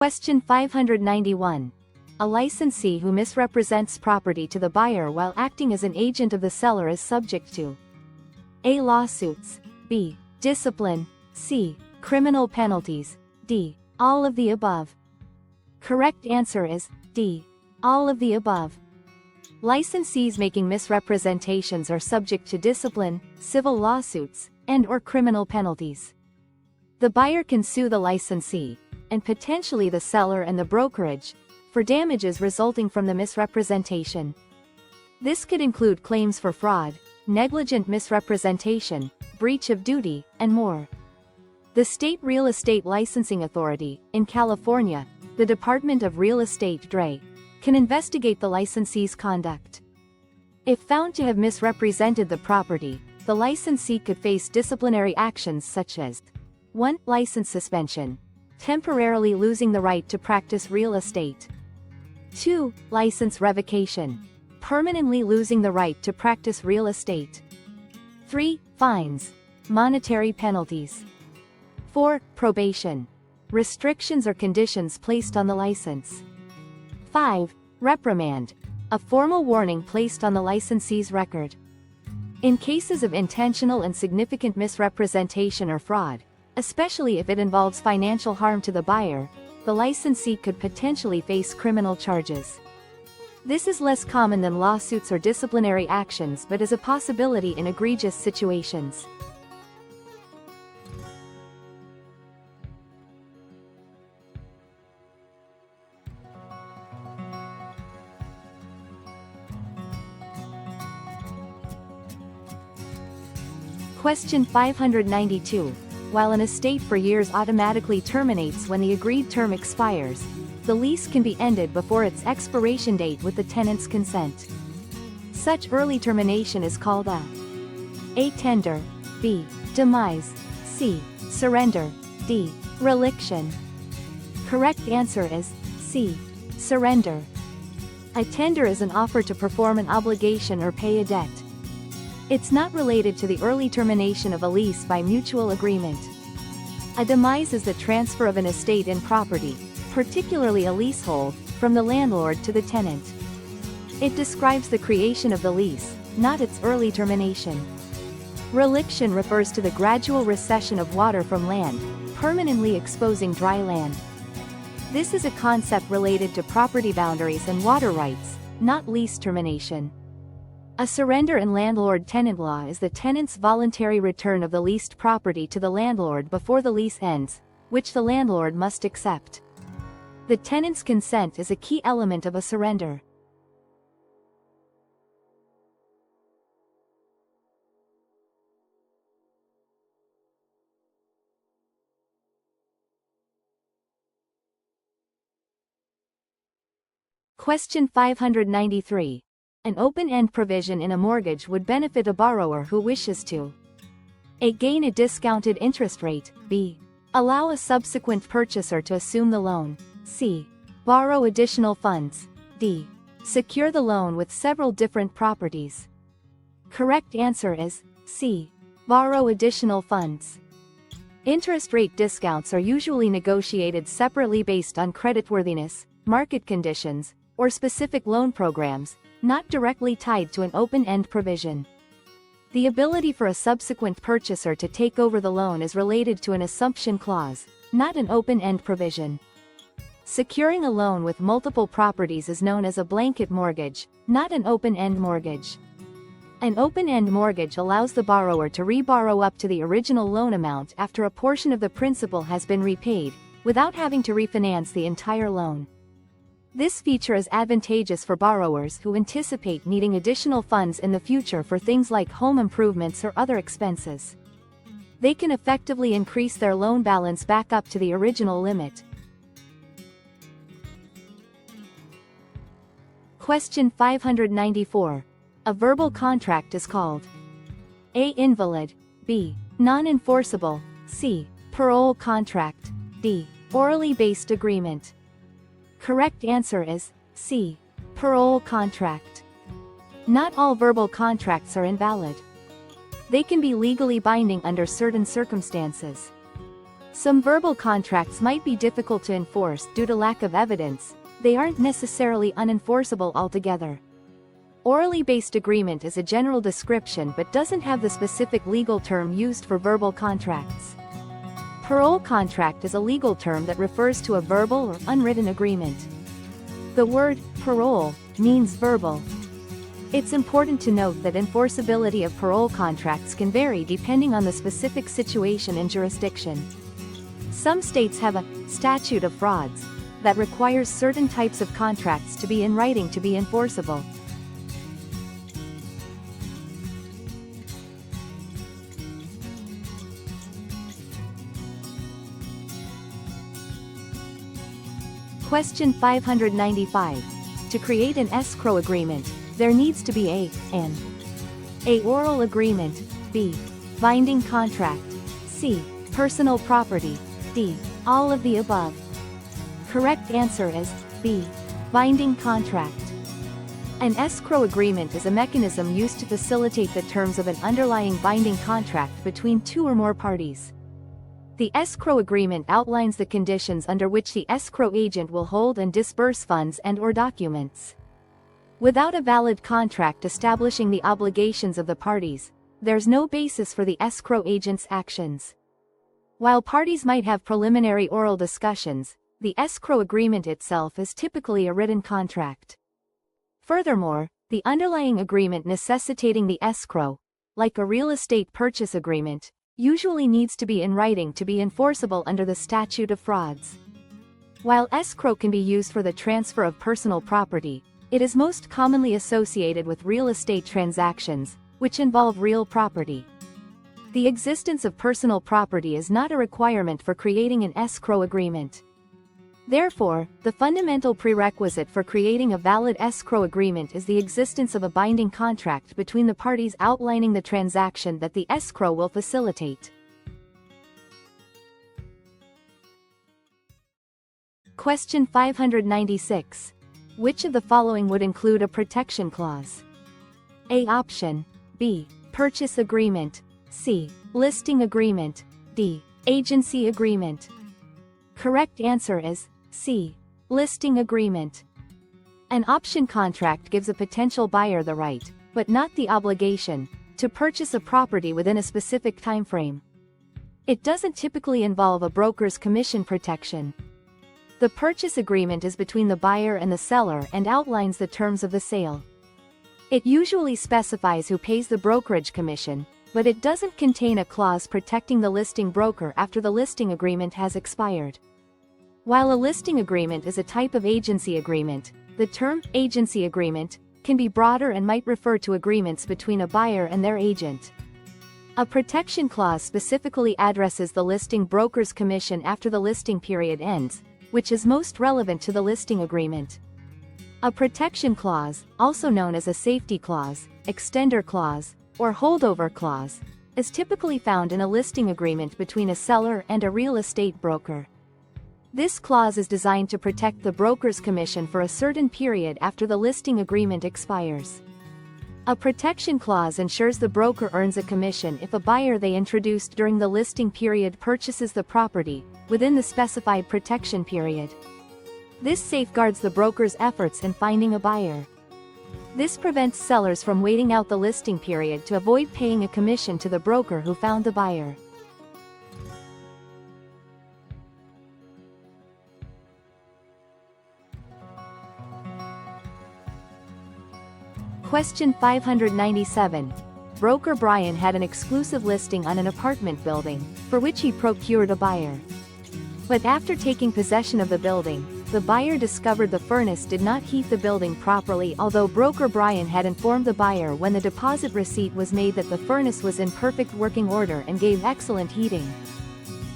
Question 591. A licensee who misrepresents property to the buyer while acting as an agent of the seller is subject to A. Lawsuits, B. Discipline, C. Criminal penalties, D. All of the above. Correct answer is D. All of the above. Licensees making misrepresentations are subject to discipline, civil lawsuits, and/or criminal penalties. The buyer can sue the licensee, and potentially the seller and the brokerage, for damages resulting from the misrepresentation. This could include claims for fraud, negligent misrepresentation, breach of duty, and more. The State Real Estate Licensing Authority, in California, the Department of Real Estate DRE, can investigate the licensee's conduct. If found to have misrepresented the property, the licensee could face disciplinary actions such as 1. License suspension, temporarily losing the right to practice real estate. 2. License revocation, permanently losing the right to practice real estate. 3. Fines, monetary penalties. 4. Probation, restrictions or conditions placed on the license. 5. Reprimand, a formal warning placed on the licensee's record. In cases of intentional and significant misrepresentation or fraud, especially if it involves financial harm to the buyer, the licensee could potentially face criminal charges. This is less common than lawsuits or disciplinary actions but is a possibility in egregious situations. Question 592. While an estate for years automatically terminates when the agreed term expires, the lease can be ended before its expiration date with the tenant's consent. Such early termination is called A. Tender, B. Demise, C. Surrender, D. Reliction. Correct answer is C. Surrender. A tender is an offer to perform an obligation or pay a debt. It's not related to the early termination of a lease by mutual agreement. A demise is the transfer of an estate in property, particularly a leasehold, from the landlord to the tenant. It describes the creation of the lease, not its early termination. Reliction refers to the gradual recession of water from land, permanently exposing dry land. This is a concept related to property boundaries and water rights, not lease termination. A surrender in landlord-tenant law is the tenant's voluntary return of the leased property to the landlord before the lease ends, which the landlord must accept. The tenant's consent is a key element of a surrender. Question 593. An open-end provision in a mortgage would benefit a borrower who wishes to A. Gain a discounted interest rate, B. Allow a subsequent purchaser to assume the loan, C. Borrow additional funds, D. Secure the loan with several different properties. Correct answer is C. Borrow additional funds. Interest rate discounts are usually negotiated separately based on creditworthiness, market conditions, or specific loan programs, not directly tied to an open-end provision. The ability for a subsequent purchaser to take over the loan is related to an assumption clause, not an open-end provision. Securing a loan with multiple properties is known as a blanket mortgage, not an open-end mortgage. An open-end mortgage allows the borrower to reborrow up to the original loan amount after a portion of the principal has been repaid, without having to refinance the entire loan. This feature is advantageous for borrowers who anticipate needing additional funds in the future for things like home improvements or other expenses. They can effectively increase their loan balance back up to the original limit. Question 594. A verbal contract is called A. Invalid, B. Non-enforceable, C. Parole contract, D. Orally based agreement. Correct answer is C. Parole contract. Not all verbal contracts are invalid. They can be legally binding under certain circumstances. Some verbal contracts might be difficult to enforce due to lack of evidence. They aren't necessarily unenforceable altogether. Orally based agreement is a general description but doesn't have the specific legal term used for verbal contracts. Parole contract is a legal term that refers to a verbal or unwritten agreement. The word parole means verbal. It's important to note that enforceability of parole contracts can vary depending on the specific situation and jurisdiction. Some states have a statute of frauds that requires certain types of contracts to be in writing to be enforceable. Question 595. To create an escrow agreement, there needs to be A. Oral agreement, B. Binding contract, C. Personal property, D. All of the above. Correct answer is B. Binding contract. An escrow agreement is a mechanism used to facilitate the terms of an underlying binding contract between two or more parties. The escrow agreement outlines the conditions under which the escrow agent will hold and disburse funds and/or documents. Without a valid contract establishing the obligations of the parties, there's no basis for the escrow agent's actions. While parties might have preliminary oral discussions, the escrow agreement itself is typically a written contract. Furthermore, the underlying agreement necessitating the escrow, like a real estate purchase agreement, usually needs to be in writing to be enforceable under the statute of frauds. While escrow can be used for the transfer of personal property, it is most commonly associated with real estate transactions, which involve real property. The existence of personal property is not a requirement for creating an escrow agreement. Therefore, the fundamental prerequisite for creating a valid escrow agreement is the existence of a binding contract between the parties outlining the transaction that the escrow will facilitate. Question 596. Which of the following would include a protection clause? A. Option, B. Purchase agreement, C. Listing agreement, D. Agency agreement. Correct answer is C. Listing agreement. An option contract gives a potential buyer the right, but not the obligation, to purchase a property within a specific time frame. It doesn't typically involve a broker's commission protection. The purchase agreement is between the buyer and the seller and outlines the terms of the sale. It usually specifies who pays the brokerage commission, but it doesn't contain a clause protecting the listing broker after the listing agreement has expired. While a listing agreement is a type of agency agreement, the term agency agreement can be broader and might refer to agreements between a buyer and their agent. A protection clause specifically addresses the listing broker's commission after the listing period ends, which is most relevant to the listing agreement. A protection clause, also known as a safety clause, extender clause, or holdover clause, is typically found in a listing agreement between a seller and a real estate broker. This clause is designed to protect the broker's commission for a certain period after the listing agreement expires. A protection clause ensures the broker earns a commission if a buyer they introduced during the listing period purchases the property within the specified protection period. This safeguards the broker's efforts in finding a buyer. This prevents sellers from waiting out the listing period to avoid paying a commission to the broker who found the buyer. Question 597. Broker Brian had an exclusive listing on an apartment building, for which he procured a buyer. But after taking possession of the building, the buyer discovered the furnace did not heat the building properly, although Broker Brian had informed the buyer when the deposit receipt was made that the furnace was in perfect working order and gave excellent heating.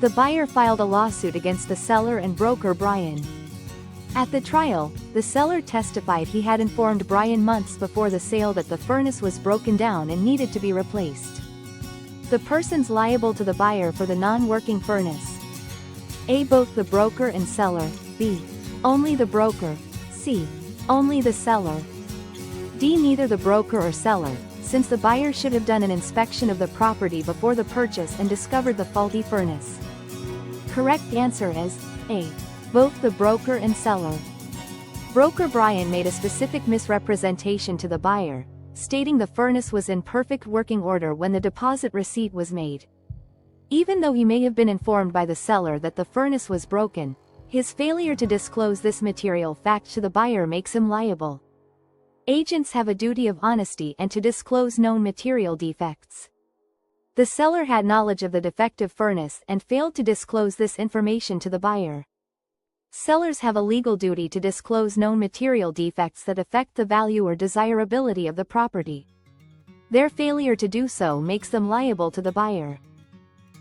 The buyer filed a lawsuit against the seller and Broker Brian. At the trial, the seller testified he had informed Brian months before the sale that the furnace was broken down and needed to be replaced. The persons liable to the buyer for the non-working furnace: A. Both the broker and seller, B. Only the broker, C. Only the seller, D. Neither the broker or seller, since the buyer should have done an inspection of the property before the purchase and discovered the faulty furnace. Correct answer is A. Both the broker and seller. Broker Brian made a specific misrepresentation to the buyer, stating the furnace was in perfect working order when the deposit receipt was made. Even though he may have been informed by the seller that the furnace was broken, his failure to disclose this material fact to the buyer makes him liable. Agents have a duty of honesty and to disclose known material defects. The seller had knowledge of the defective furnace and failed to disclose this information to the buyer. Sellers have a legal duty to disclose known material defects that affect the value or desirability of the property. Their failure to do so makes them liable to the buyer.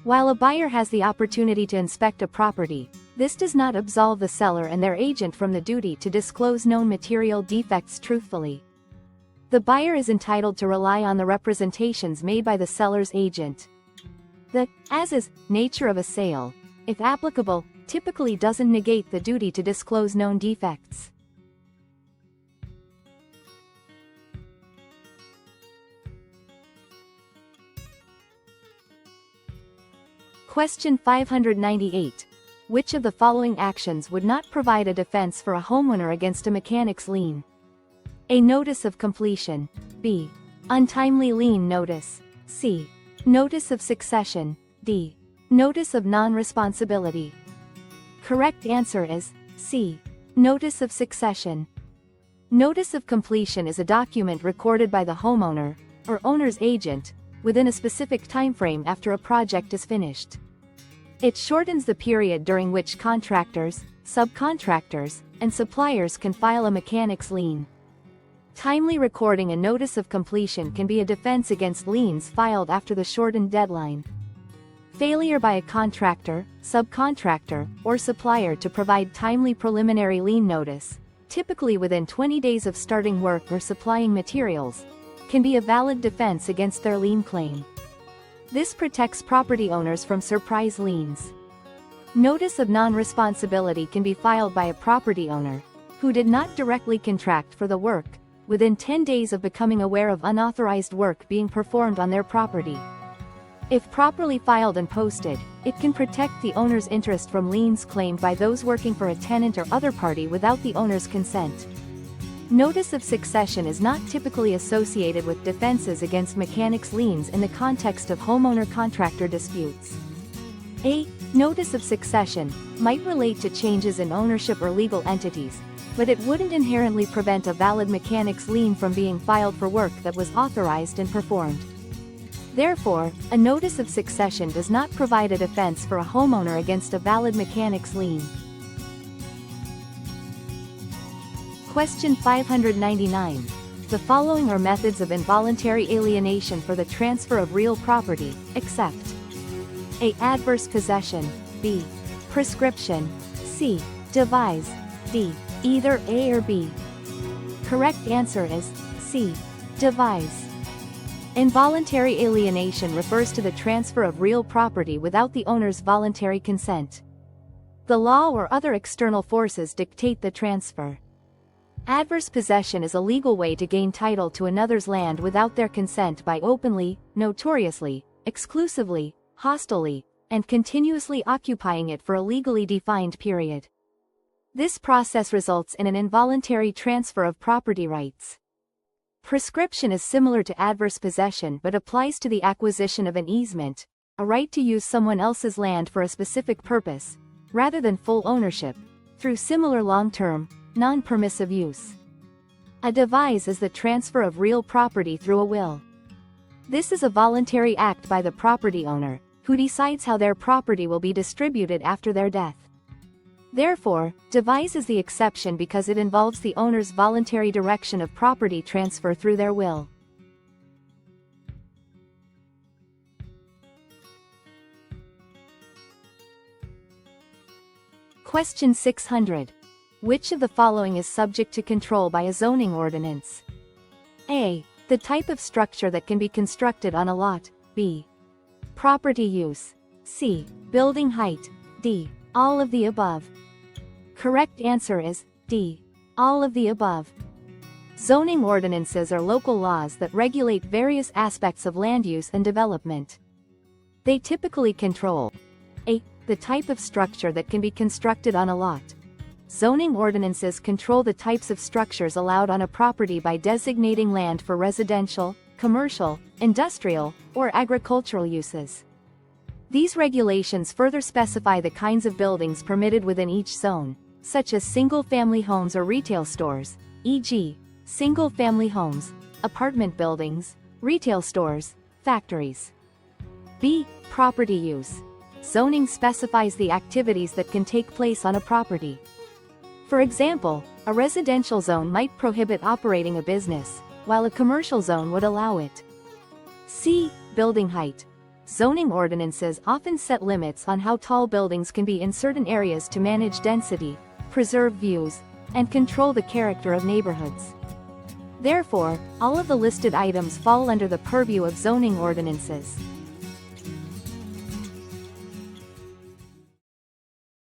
While a buyer has the opportunity to inspect a property, this does not absolve the seller and their agent from the duty to disclose known material defects truthfully. The buyer is entitled to rely on the representations made by the seller's agent. The as-is nature of a sale, if applicable, typically doesn't negate the duty to disclose known defects. Question 598. Which of the following actions would not provide a defense for a homeowner against a mechanic's lien? A. Notice of completion. B. Untimely lien notice. C. Notice of succession. D. Notice of non-responsibility. Correct answer is C. Notice of succession. Notice of completion is a document recorded by the homeowner, or owner's agent, within a specific timeframe after a project is finished. It shortens the period during which contractors, subcontractors, and suppliers can file a mechanic's lien. Timely recording a notice of completion can be a defense against liens filed after the shortened deadline. Failure by a contractor, subcontractor, or supplier to provide timely preliminary lien notice, typically within 20 days of starting work or supplying materials, can be a valid defense against their lien claim. This protects property owners from surprise liens. Notice of non-responsibility can be filed by a property owner, who did not directly contract for the work, within 10 days of becoming aware of unauthorized work being performed on their property. If properly filed and posted, it can protect the owner's interest from liens claimed by those working for a tenant or other party without the owner's consent. Notice of succession is not typically associated with defenses against mechanic's liens in the context of homeowner-contractor disputes. A. Notice of succession might relate to changes in ownership or legal entities, but it wouldn't inherently prevent a valid mechanic's lien from being filed for work that was authorized and performed. Therefore, a notice of succession does not provide a defense for a homeowner against a valid mechanic's lien. Question 599. The following are methods of involuntary alienation for the transfer of real property, except A. Adverse possession. B. Prescription. C. Devise. D. Either A or B. Correct answer is C. Devise. Involuntary alienation refers to the transfer of real property without the owner's voluntary consent. The law or other external forces dictate the transfer. Adverse possession is a legal way to gain title to another's land without their consent by openly, notoriously, exclusively, hostilely, and continuously occupying it for a legally defined period. This process results in an involuntary transfer of property rights. Prescription is similar to adverse possession but applies to the acquisition of an easement, a right to use someone else's land for a specific purpose, rather than full ownership, through similar long-term, non-permissive use. A devise is the transfer of real property through a will. This is a voluntary act by the property owner, who decides how their property will be distributed after their death. Therefore, devise is the exception because it involves the owner's voluntary direction of property transfer through their will. Question 600. Which of the following is subject to control by a zoning ordinance? A. The type of structure that can be constructed on a lot. B. Property use. C. Building height. D. All of the above. Correct answer is D. All of the above. Zoning ordinances are local laws that regulate various aspects of land use and development. They typically control A. The type of structure that can be constructed on a lot. Zoning ordinances control the types of structures allowed on a property by designating land for residential, commercial, industrial, or agricultural uses. These regulations further specify the kinds of buildings permitted within each zone, such as single-family homes or retail stores, e.g., single-family homes, apartment buildings, retail stores, factories. B. Property use. Zoning specifies the activities that can take place on a property. For example, a residential zone might prohibit operating a business, while a commercial zone would allow it. C. Building height. Zoning ordinances often set limits on how tall buildings can be in certain areas to manage density, preserve views, and control the character of neighborhoods. Therefore, all of the listed items fall under the purview of zoning ordinances.